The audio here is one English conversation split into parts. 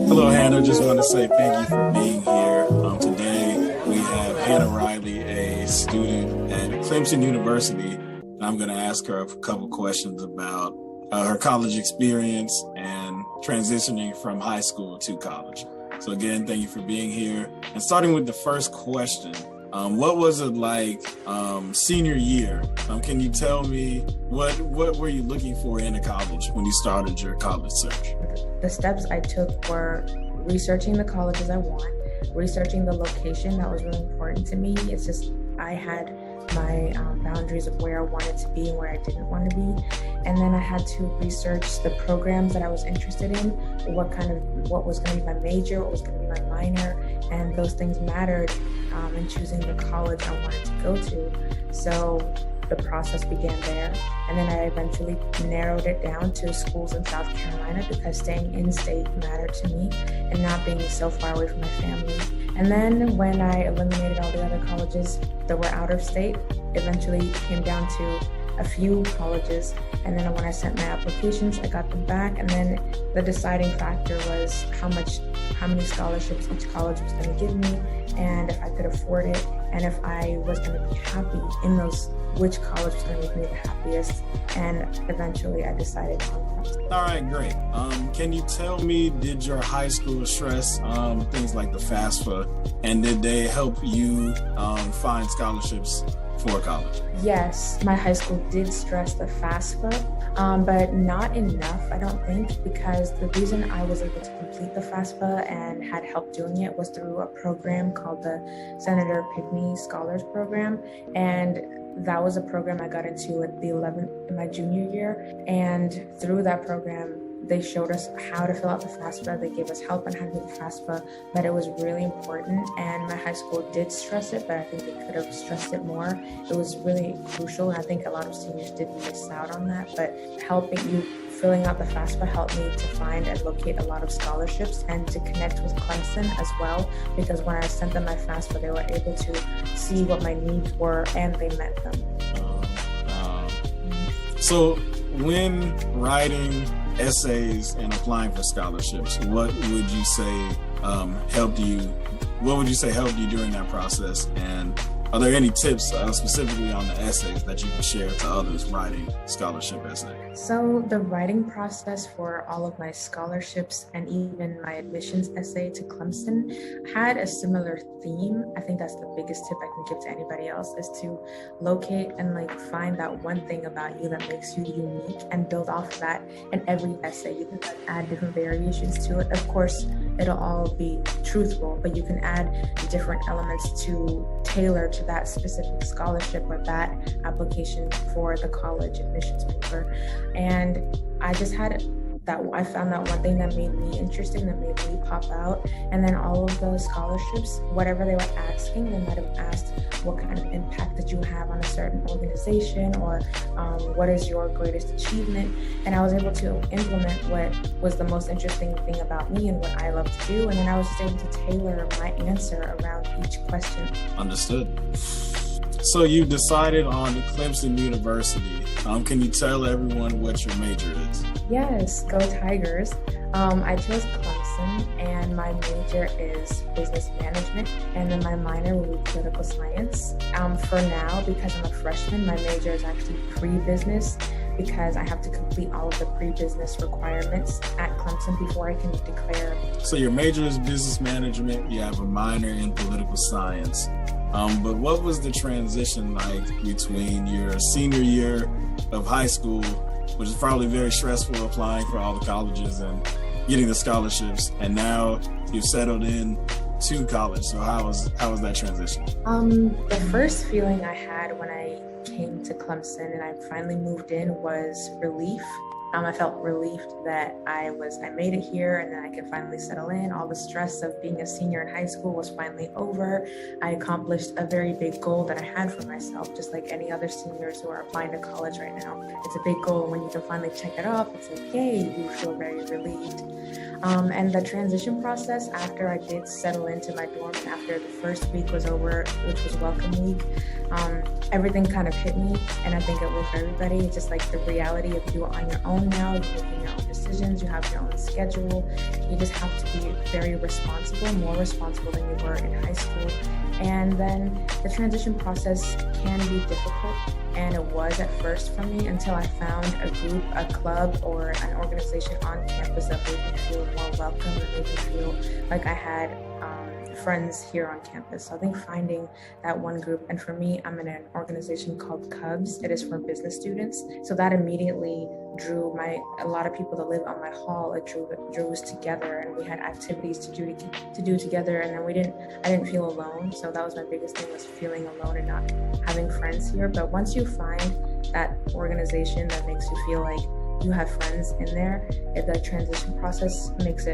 Hello, Hannah. Just want to say thank you for being here. Today we have Hannah Riley, a student at Clemson University. And I'm going to ask her a couple questions about her college experience and transitioning from high school to college. So again, thank you for being here. And starting with the first question, what was it like senior year? Can you tell me what were you looking for in a college when you started your college search? The steps I took were researching the colleges I want, researching the location. That was really important to me. It's just I had my boundaries of where I wanted to be and where I didn't want to be. And then I had to research the programs that I was interested in, what was going to be my major, what was going to be my minor, and those things mattered in choosing the college I wanted to go to. So the process began there. And then I eventually narrowed it down to schools in South Carolina because staying in state mattered to me and not being so far away from my family. And then when I eliminated all the other colleges that were out of state, eventually came down to a few colleges. And then when I sent my applications, I got them back. And then the deciding factor was how many scholarships each college was going to give me, and if I could afford it, and if I was going to be happy in those, which college was going to make me the happiest. And eventually I decided on Clemson. All right, great. Can you tell me, did your high school stress things like the FAFSA, and did they help you find scholarships for college? Yes, my high school did stress the FAFSA, but not enough, I don't think, because the reason I was able to complete the FAFSA and had help doing it was through a program called the Senator Pinckney Scholars Program, and that was a program I got into at in my junior year. And through that program, they showed us how to fill out the FAFSA. They gave us help on how to do the FAFSA, but it was really important. And my high school did stress it, but I think they could have stressed it more. It was really crucial, and I think a lot of seniors did miss out on that. But filling out the FAFSA helped me to find and locate a lot of scholarships and to connect with Clemson as well, because when I sent them my FAFSA, they were able to see what my needs were and they met them. So when writing essays and applying for scholarships, what would you say helped you during that process? And are there any tips specifically on the essays that you can share to others writing scholarship essays? So the writing process for all of my scholarships and even my admissions essay to Clemson had a similar theme. I think that's the biggest tip I can give to anybody else, is to locate and find that one thing about you that makes you unique and build off of that in every essay. You can add different variations to it. Of course, it'll all be truthful, but you can add different elements to tailor to that specific scholarship or that application for the college admissions paper. And I found that one thing that made me interesting, that made me pop out. And then all of those scholarships, whatever they were asking, they might have asked, what kind of impact did you have on a certain organization, or what is your greatest achievement? And I was able to implement what was the most interesting thing about me and what I love to do. And then I was just able to tailor my answer around each question. Understood. So you decided on Clemson University. Can you tell everyone what your major is? Yes, go Tigers. I chose Clemson, and my major is business management, and then my minor will be political science. For now, because I'm a freshman, my major is actually pre-business, because I have to complete all of the pre-business requirements at Clemson before I can declare. So your major is business management, you have a minor in political science. But what was the transition like between your senior year of high school, which is probably very stressful, applying for all the colleges and getting the scholarships, and now you've settled in to college? So how was that transition? The first feeling I had when I came to Clemson and I finally moved in was relief. I felt relieved that I made it here and then I could finally settle in. All the stress of being a senior in high school was finally over. I accomplished a very big goal that I had for myself, just like any other seniors who are applying to college right now. It's a big goal. When you can finally check it off, it's like, yay, you feel very relieved. And the transition process after I did settle into my dorm, after the first week was over, which was welcome week, everything kind of hit me, and I think it will for everybody. It's just like the reality of you on your own now, you're making your own decisions. decisions, you have your own schedule. You just have to be very responsible, more responsible than you were in high school. And then the transition process can be difficult, and it was at first for me until I found a group, a club, or an organization on campus that made me feel more welcome and made me feel like I had friends here on campus. So I think finding that one group, and for me, I'm in an organization called Cubs. It is for business students. So that immediately drew a lot of people that live on my hall. It drew us together, and we had activities to do together. And then I didn't feel alone. So that was my biggest thing, was feeling alone and not having friends here. But once you find that organization that makes you feel like you have friends in there, the transition process makes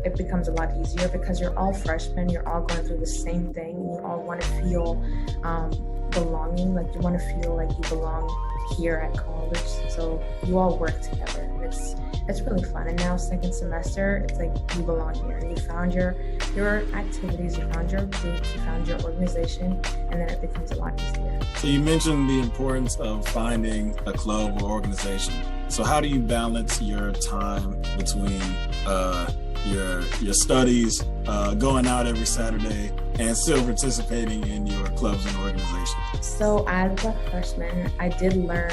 it becomes a lot easier, because you're all freshmen, you're all going through the same thing, and you all want to feel belonging, like you want to feel like you belong here at college. So you all work together, and it's really fun. And now second semester, it's like you belong here, and you found your activities, you found your groups, you found your organization, and then it becomes a lot easier. So you mentioned the importance of finding a club or organization. So how do you balance your time between your studies, going out every Saturday, and still participating in your clubs and organizations? So as a freshman, I did learn,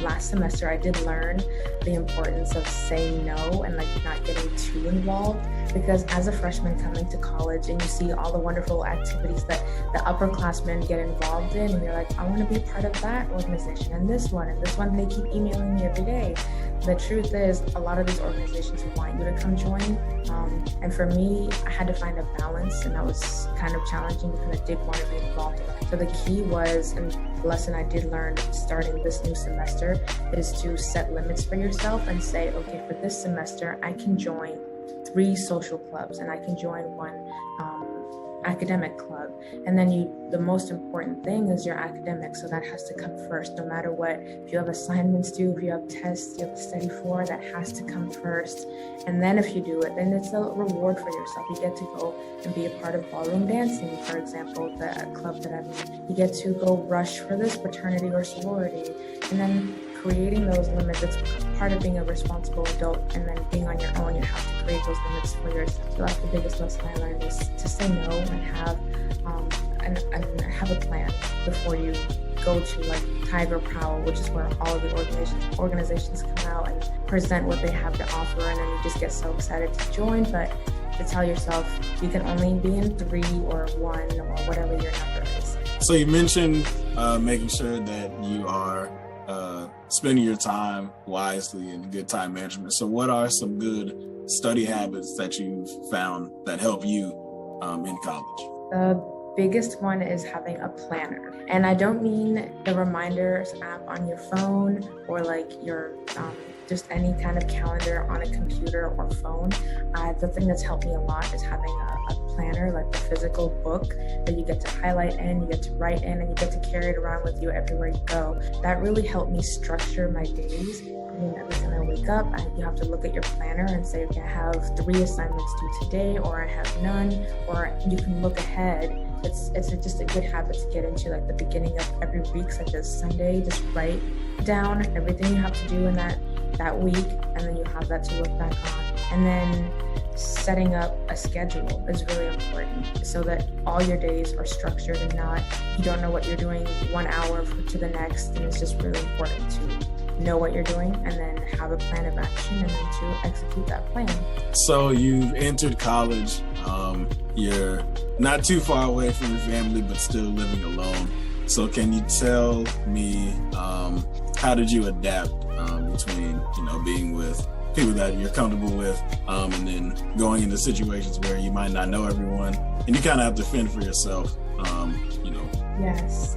last semester, I did learn the importance of saying no and like not getting too involved, because as a freshman coming to college and you see all the wonderful activities that the upperclassmen get involved in, and you're like, I want to be part of that organization and this one, they keep emailing me every day. The truth is, a lot of these organizations want you to come join. And for me, I had to find a balance, and that was kind of challenging because I did want to be involved. So the key was, and the lesson I did learn starting this new semester, is to set limits for yourself and say, okay, for this semester, I can join 3 social clubs, and I can join 1 academic club. And then the most important thing is your academics, so that has to come first, no matter what. If you have assignments due, if you have tests you have to study for, that has to come first. And then if you do it, then it's a reward for yourself. You get to go and be a part of ballroom dancing, for example, the club that I'm in. You get to go rush for this fraternity or sorority, and then creating those limits, it's part of being a responsible adult. And then being on your own, you have to create those limits for yourself. So that's the biggest lesson I learned, is to say no and have a plan before you go to like Tiger Prowl, which is where all of the organizations come out and present what they have to offer, and then you just get so excited to join. But to tell yourself you can only be in 3 or 1 or whatever your number is. So you mentioned making sure that you are spending your time wisely and good time management. So what are some good study habits that you've found that help you in college? The biggest one is having a planner. And I don't mean the reminders app on your phone or like your just any kind of calendar on a computer or phone. The thing that's helped me a lot is having a planner, like a physical book that you get to highlight in, you get to write in, and you get to carry it around with you everywhere you go. That really helped me structure my days. I mean, every time I wake up, you have to look at your planner and say, okay, I have 3 assignments due today, or I have none, or you can look ahead. It's just a good habit to get into, like the beginning of every week, such as Sunday. Just write down everything you have to do in that week, and then you have that to look back on. And then setting up a schedule is really important, so that all your days are structured and you don't know what you're doing 1 hour to the next. And it's just really important to know what you're doing and then have a plan of action and then to execute that plan. So you've entered college. You're not too far away from your family, but still living alone. So can you tell me how did you adapt between being with people that you're comfortable with and then going into situations where you might not know everyone and you kind of have to fend for yourself? Yes,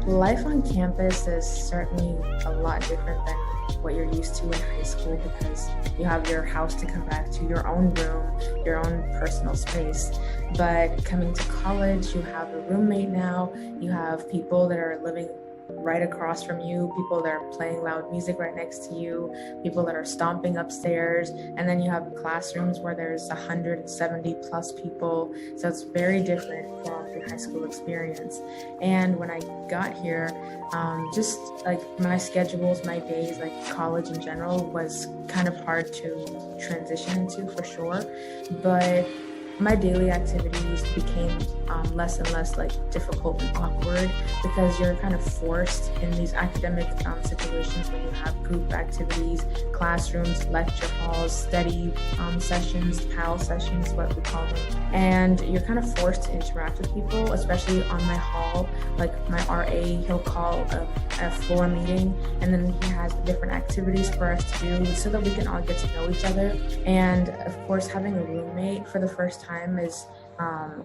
life on campus is certainly a lot different than what you're used to in high school, because you have your house to come back to, your own room, your own personal space. But coming to college, you have a roommate now, you have people that are living right across from you, people that are playing loud music right next to you, people that are stomping upstairs, and then you have classrooms where there's 170 plus people. So it's very different from the high school experience. And when I got here, just like my schedules, my days, like college in general was kind of hard to transition into for sure. But my daily activities became less and less like difficult and awkward because you're kind of forced in these academic situations when you have group activities, classrooms, lecture halls, study sessions, PAL sessions, what we call them. And you're kind of forced to interact with people, especially on my hall. Like my RA, he'll call a floor meeting, and then he has different activities for us to do so that we can all get to know each other. And of course, having a roommate for the first time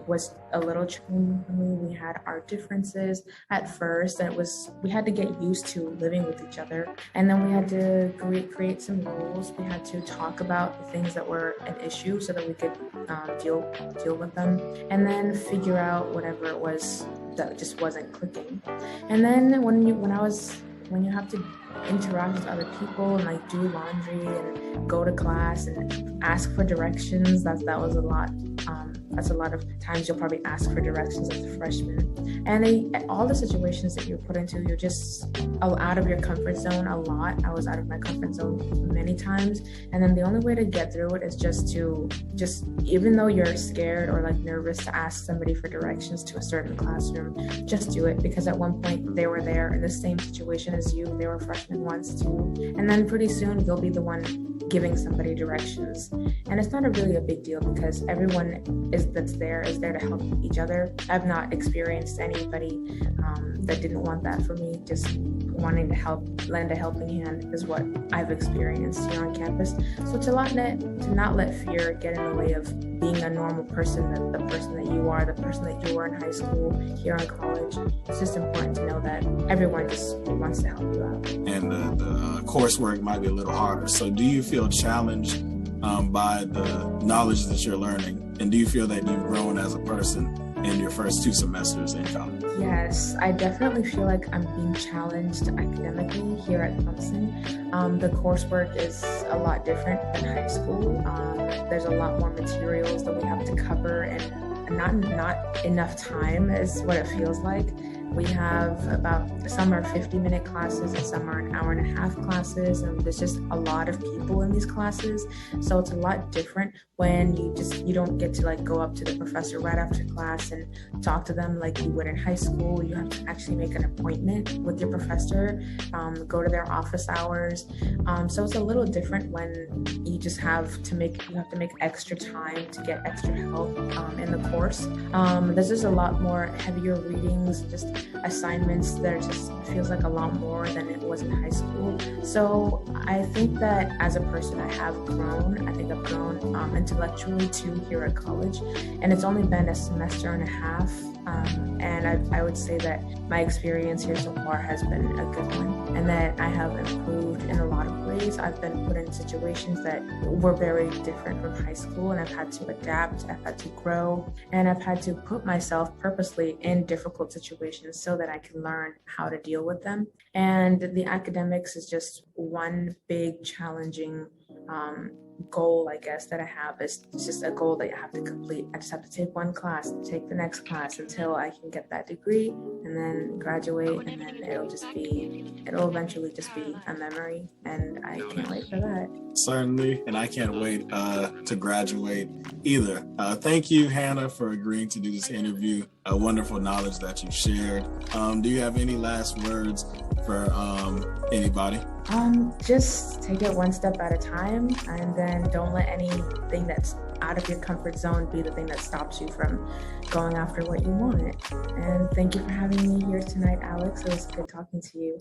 was a little challenging for me. We had our differences at first, and we had to get used to living with each other. And then we had to create some rules. We had to talk about the things that were an issue so that we could deal with them, and then figure out whatever it was that just wasn't clicking. And then when you have to interact with other people and like do laundry and go to class and ask for directions, that was a lot. That's a lot of times you'll probably ask for directions as a freshman. And all the situations that you're put into, you're just out of your comfort zone a lot. I was out of my comfort zone many times. And then the only way to get through it is just even though you're scared or like nervous to ask somebody for directions to a certain classroom, just do it, because at one point they were there in the same situation as you. They were freshmen once too. And then pretty soon you'll be the one giving somebody directions. And it's not really a big deal because everyone that's there is there to help each other. I've not experienced anybody that didn't want that for me. Just wanting to lend a helping hand is what I've experienced here on campus. So to not let fear get in the way of being a normal person, the person that you are, the person that you were in high school, here in college. It's just important to know that everyone just wants to help you out. And the coursework might be a little harder. So do you feel challenged by the knowledge that you're learning? And do you feel that you've grown as a person in your first 2 semesters in college? Yes, I definitely feel like I'm being challenged academically here at Clemson. The coursework is a lot different than high school. There's a lot more materials that we have to cover, and not enough time is what it feels like. We have some are 50-minute classes and some are an hour and a half classes, and there's just a lot of people in these classes. So it's a lot different when you don't get to like go up to the professor right after class and talk to them like you would in high school. You have to actually make an appointment with your professor, go to their office hours. So it's a little different when you just have to make extra time to get extra help in the course. There's just a lot more heavier readings, just assignments that just feels like a lot more than it was in high school. So I think that as a person I have grown. I think I've grown intellectually too here at college, and it's only been a semester and a half, and I would say that my experience here so far has been a good one, and that I have improved in a lot of ways. I've been put in situations that were very different from high school, and I've had to adapt, I've had to grow, and I've had to put myself purposely in difficult situations so that I can learn how to deal with them. And the academics is just one big challenging goal, I guess, that I have. It's just a goal that you have to complete. I just have to take one class, take the next class until I can get that degree and then graduate, and then it'll eventually just be a memory, and I can't wait for that. Certainly, and I can't wait to graduate either. Thank you, Hannah, for agreeing to do this interview. A wonderful knowledge that you've shared. Do you have any last words for anybody? Just take it one step at a time, and then don't let anything that's out of your comfort zone be the thing that stops you from going after what you want. And thank you for having me here tonight, Alex. It was good talking to you.